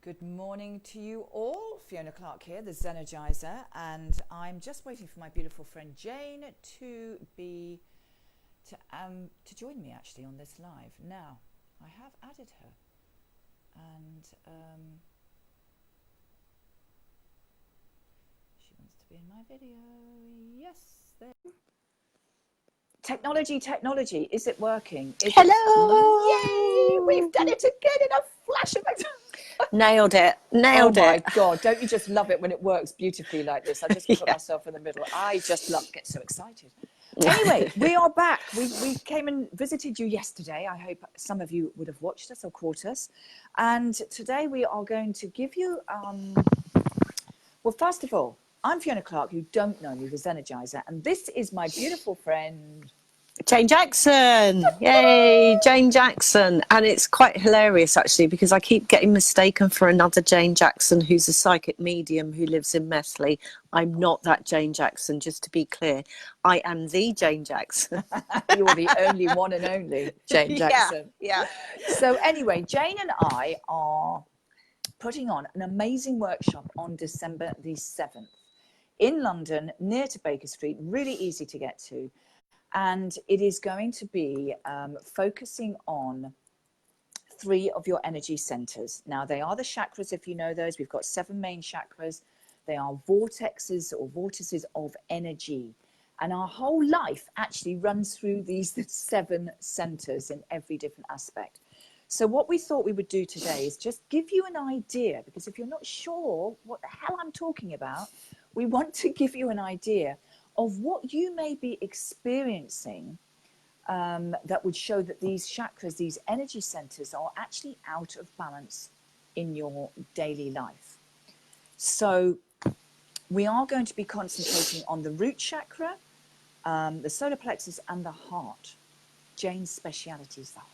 Good morning to you all. Fiona Clark here, the Zenergizer, and I'm just waiting for my beautiful friend Jane to join me actually on this live. Now, I have added her, and she wants to be in my video. Yes, there. Technology, is it working? Yay! We've done it again in a flash of Nailed it. Oh my God, don't you just love it when it works beautifully like this? I just put myself in the middle. I just get so excited. Anyway, we are back. We came and visited you yesterday. I hope some of you would have watched us or caught us. And today we are going to give you, well, first of all, I'm Fiona Clark, you don't know me, the Zenergizer, and this is my beautiful friend... Jane Jackson. Yay, Jane Jackson. And it's quite hilarious, actually, because I keep getting mistaken for another Jane Jackson who's a psychic medium who lives in Methley. I'm not that Jane Jackson, just to be clear. I am the Jane Jackson. You're the only one and only Jane Jackson. Yeah. So anyway, Jane and I are putting on an amazing workshop on December the 7th in London, near to Baker Street, really easy to get to. And it is going to be focusing on 3 of your energy centers. Now, they are the chakras, if you know those. We've got 7 main chakras. They are vortexes or vortices of energy. And our whole life actually runs through these 7 centers in every different aspect. So what we thought we would do today is just give you an idea, because if you're not sure what the hell I'm talking about, we want to give you an idea of what you may be experiencing that would show that these chakras, these energy centers, are actually out of balance in your daily life. So we are going to be concentrating on the root chakra, the solar plexus, and the heart. Jane's speciality is the heart.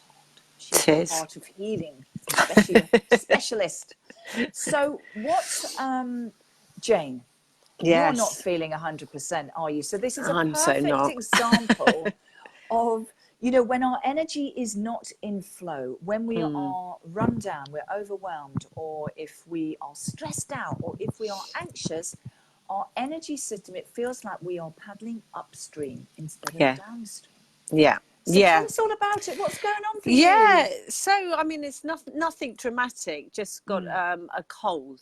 She's the heart of healing specialist. So what's Jane? Yes. You're not feeling 100%, are you? So this is a perfect example of, you know, when our energy is not in flow, when we are run down, we're overwhelmed, or if we are stressed out, or if we are anxious, our energy system, it feels like we are paddling upstream instead of downstream. Yeah. So tell us all about it. What's going on for you? Yeah. So, I mean, it's nothing dramatic. Just got a cold,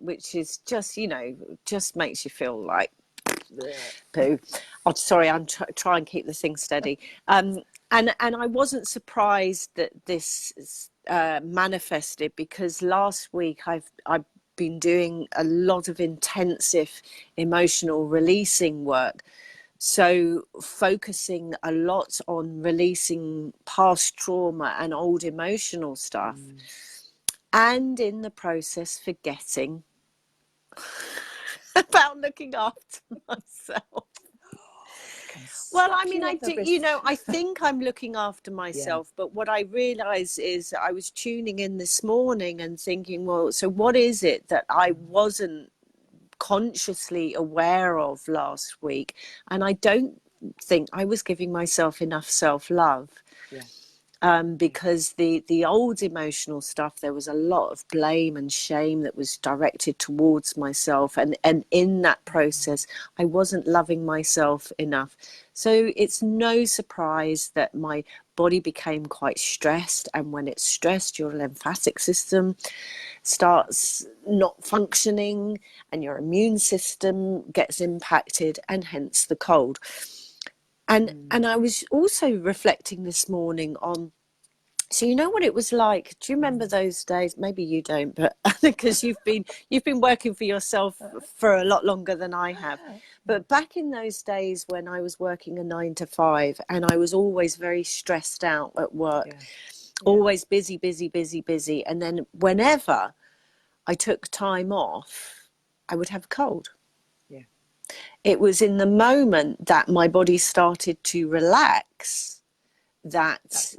which is just, you know, just makes you feel like poo. Oh, sorry, I'm try and keep the thing steady. And I wasn't surprised that this manifested, because last week I've been doing a lot of intensive emotional releasing work. So focusing a lot on releasing past trauma and old emotional stuff, and in the process forgetting about looking after myself. Well, I mean, I do, you know, I think I'm looking after myself, but what I realize is I was tuning in this morning and thinking, well, so what is it that I wasn't consciously aware of last week? And I don't think I was giving myself enough self-love. Because the old emotional stuff, there was a lot of blame and shame that was directed towards myself, and in that process I wasn't loving myself enough. So it's no surprise that my body became quite stressed, and when it's stressed, your lymphatic system starts not functioning and your immune system gets impacted, and hence the cold. And I was also reflecting this morning on, so you know what it was like? Do you remember those days? Maybe you don't, but because you've been working for yourself for a lot longer than I have. But back in those days when I was working a 9 to 5, and I was always very stressed out at work, always busy. And then whenever I took time off, I would have a cold. It was in the moment that my body started to relax that's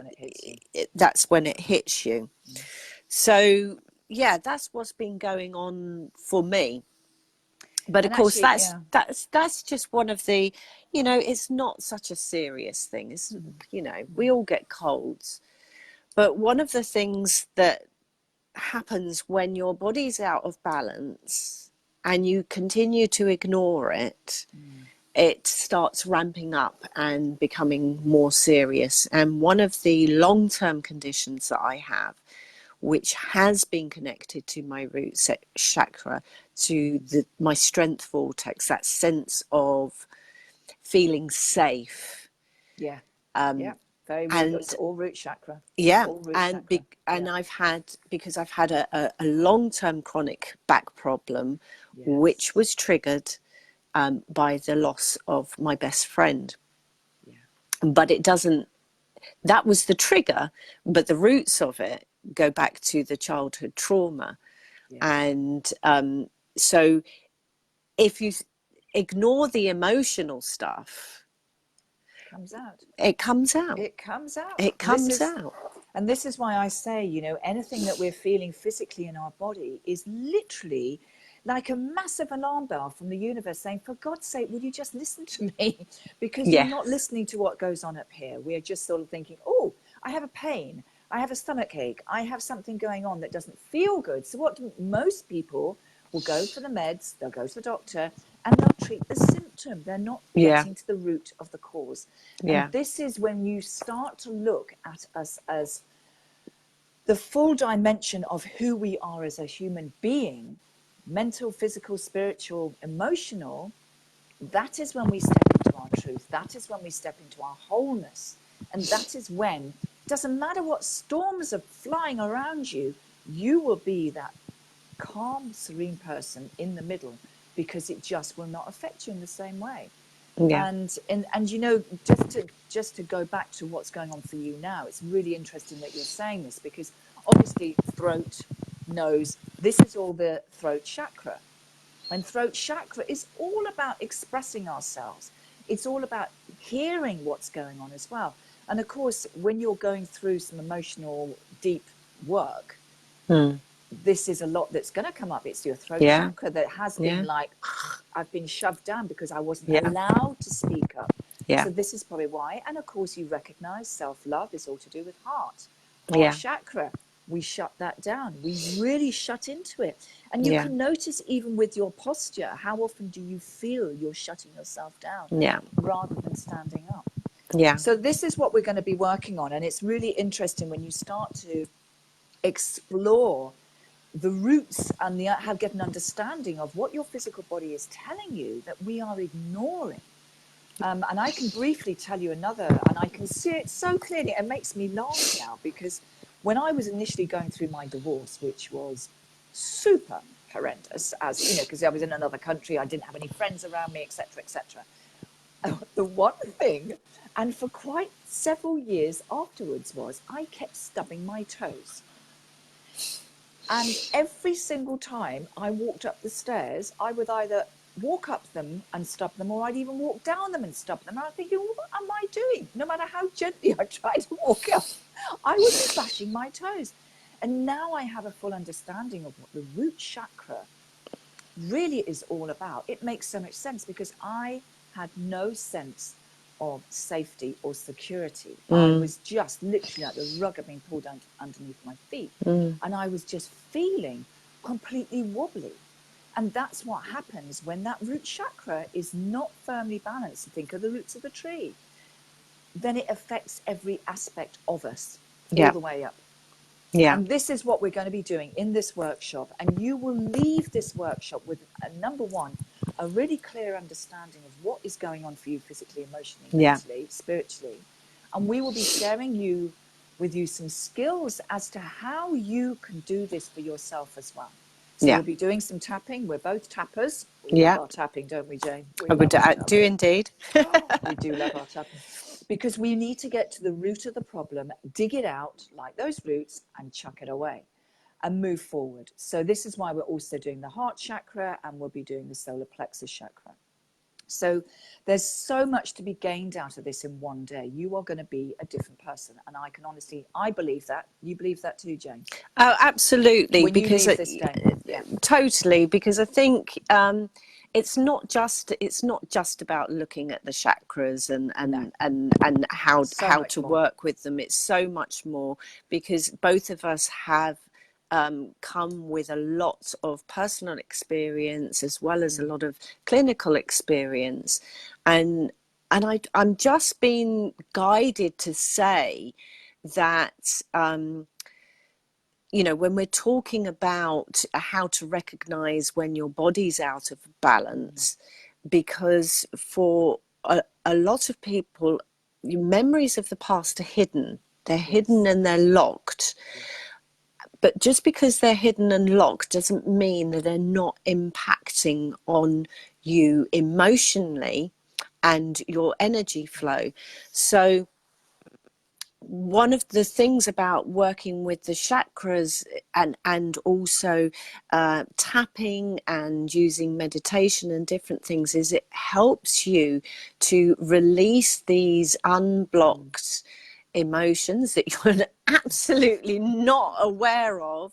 when it hits you. So yeah, that's what's been going on for me. But and of course, that's just one of the, you know, it's not such a serious thing. It's, you know, we all get colds. But one of the things that happens when your body's out of balance and you continue to ignore it. It starts ramping up and becoming more serious. And one of the long-term conditions that I have, which has been connected to my root chakra, to my strength vortex, that sense of feeling safe. Yeah. Um, Very root. and It's all root chakra. yeah, All root and chakra. I've had, because I've had a long-term chronic back problem, Yes. which was triggered by the loss of my best friend. Yeah. But it doesn't, that was the trigger, but the roots of it go back to the childhood trauma. Yes. And so if you ignore the emotional stuff, Comes out. it comes out. It comes out. It comes out. And this is why I say, you know, anything that we're feeling physically in our body is literally like a massive alarm bell from the universe saying, for God's sake, will you just listen to me? Because Yeah. you're not listening to what goes on up here. We're just sort of thinking, oh, I have a pain. I have a stomach ache. I have something going on that doesn't feel good. So what most people will go for the meds, they'll go to the doctor, and they'll treat the symptom. They're not getting to the root of the cause. Yeah. And this is when you start to look at us as the full dimension of who we are as a human being, mental, physical, spiritual, emotional. That is when we step into our truth. That is when we step into our wholeness. And that is when, it doesn't matter what storms are flying around you, you will be that calm, serene person in the middle, because it just will not affect you in the same way. Yeah. And you know, just to go back to what's going on for you now, it's really interesting that you're saying this, because obviously throat, nose, this is all the throat chakra. And throat chakra is all about expressing ourselves. It's all about hearing what's going on as well. And of course, when you're going through some emotional, deep work, this is a lot that's going to come up. It's your throat chakra that has been like, I've been shoved down because I wasn't allowed to speak up. Yeah. So this is probably why. And of course, you recognize self-love is all to do with heart chakra. We shut that down. We really shut into it. And you can notice even with your posture, how often do you feel you're shutting yourself down rather than standing up? Yeah. So this is what we're going to be working on. And it's really interesting when you start to explore the roots and get an understanding of what your physical body is telling you that we are ignoring. And I can briefly tell you another, and I can see it so clearly. It makes me laugh now, because when I was initially going through my divorce, which was super horrendous, as you know, because I was in another country, I didn't have any friends around me, etc., etc. The one thing, and for quite several years afterwards, was I kept stubbing my toes. And every single time I walked up the stairs, I would either walk up them and stub them, or I'd even walk down them and stub them. And I'm thinking, what am I doing? No matter how gently I tried to walk up, I would be bashing my toes. And now I have a full understanding of what the root chakra really is all about. It makes so much sense, because I had no sense of safety or security. I was just literally like the rug had been pulled underneath my feet. And I was just feeling completely wobbly. And that's what happens when that root chakra is not firmly balanced. Think of the roots of a tree. Then it affects every aspect of us all the way up. Yeah. And this is what we're going to be doing in this workshop. And you will leave this workshop with, number one, a really clear understanding of what is going on for you physically, emotionally, mentally, spiritually. And we will be sharing with you some skills as to how you can do this for yourself as well. So we'll be doing some tapping. We're both tappers. We love our tapping, don't we, Jane? I would do indeed. We do love our tapping. Because we need to get to the root of the problem, dig it out like those roots, and chuck it away and move forward. So this is why we're also doing the heart chakra, and we'll be doing the solar plexus chakra. So there's so much to be gained out of this in one day. You are going to be a different person. And I can honestly, I believe that. You believe that too, Jane? Oh, absolutely. When Because you leave this day. totally, because I think it's not just about looking at the chakras and how to work with them. It's so much more, because both of us have come with a lot of personal experience as well as a lot of clinical experience, and I'm just being guided to say that you know, when we're talking about how to recognize when your body's out of balance, because for a lot of people, memories of the past are hidden. They're hidden and they're locked. But just because they're hidden and locked doesn't mean that they're not impacting on you emotionally and your energy flow. So one of the things about working with the chakras and also tapping and using meditation and different things is it helps you to release these unblocked emotions that you're absolutely not aware of,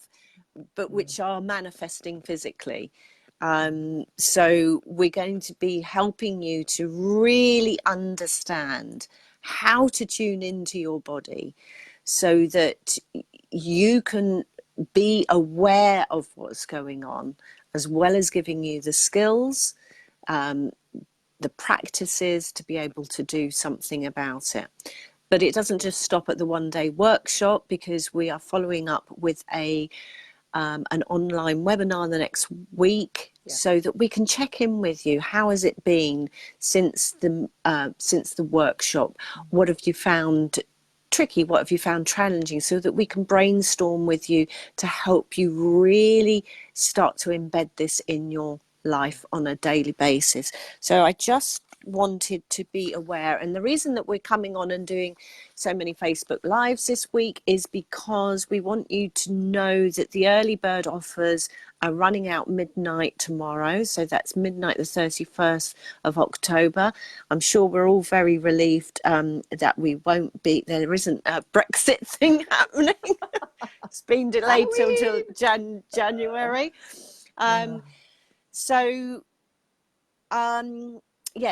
but which are manifesting physically. So we're going to be helping you to really understand how to tune into your body so that you can be aware of what's going on, as well as giving you the skills, the practices to be able to do something about it. But it doesn't just stop at the one-day workshop, because we are following up with an online webinar the next week, so that we can check in with you. How has it been since the workshop? What have you found tricky? What have you found challenging? So that we can brainstorm with you to help you really start to embed this in your life on a daily basis. So I just wanted to be aware, and the reason that we're coming on and doing so many Facebook Lives this week is because we want you to know that the early bird offers are running out midnight tomorrow. So that's midnight the 31st of October. I'm sure we're all very relieved that we won't be, there isn't a Brexit thing happening. It's been delayed till January. So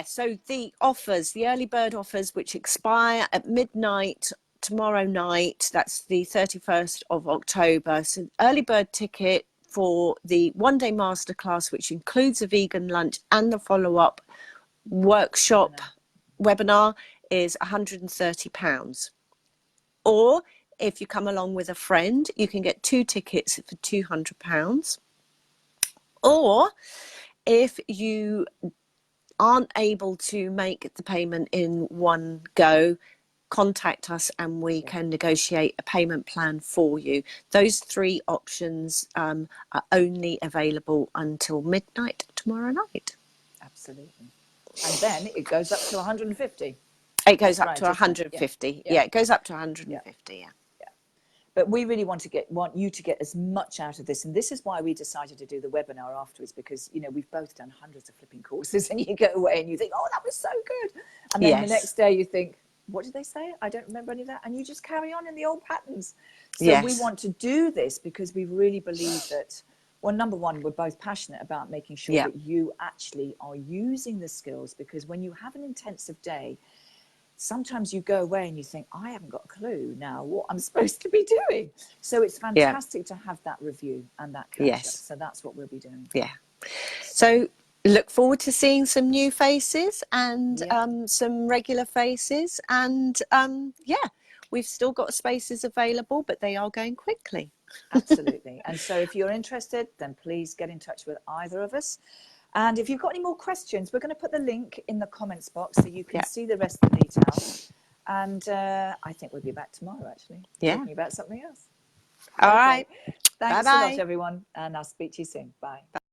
so the offers, the early bird offers, which expire at midnight tomorrow night, that's the 31st of October. So early bird ticket for the one-day masterclass, which includes a vegan lunch and the follow-up workshop webinar, is £130. Or if you come along with a friend, you can get 2 tickets for £200. Or if you aren't able to make the payment in one go, contact us and we can negotiate a payment plan for you. Those 3 options are only available until midnight tomorrow night. Absolutely. And then it goes up to 150. It goes up to 150. Yeah, it goes up to 150. Yeah. But we really want you to get as much out of this, and this is why we decided to do the webinar afterwards, because we've both done hundreds of flipping courses, and you go away and you think, oh, that was so good, and then the next day you think, what did they say? I don't remember any of that, and you just carry on in the old patterns. So we want to do this because we really believe that, well, number one, we're both passionate about making sure that you actually are using the skills, because when you have an intensive day, sometimes you go away and you think, I haven't got a clue now what I'm supposed to be doing. So it's fantastic to have that review and that catch up. So that's what we'll be doing. Yeah. So look forward to seeing some new faces and some regular faces. And we've still got spaces available, but they are going quickly. Absolutely. And so if you're interested, then please get in touch with either of us. And if you've got any more questions, we're going to put the link in the comments box so you can see the rest of the details. And I think we'll be back tomorrow, actually, talking about something else. All right. Thanks a lot, everyone. And I'll speak to you soon. Bye.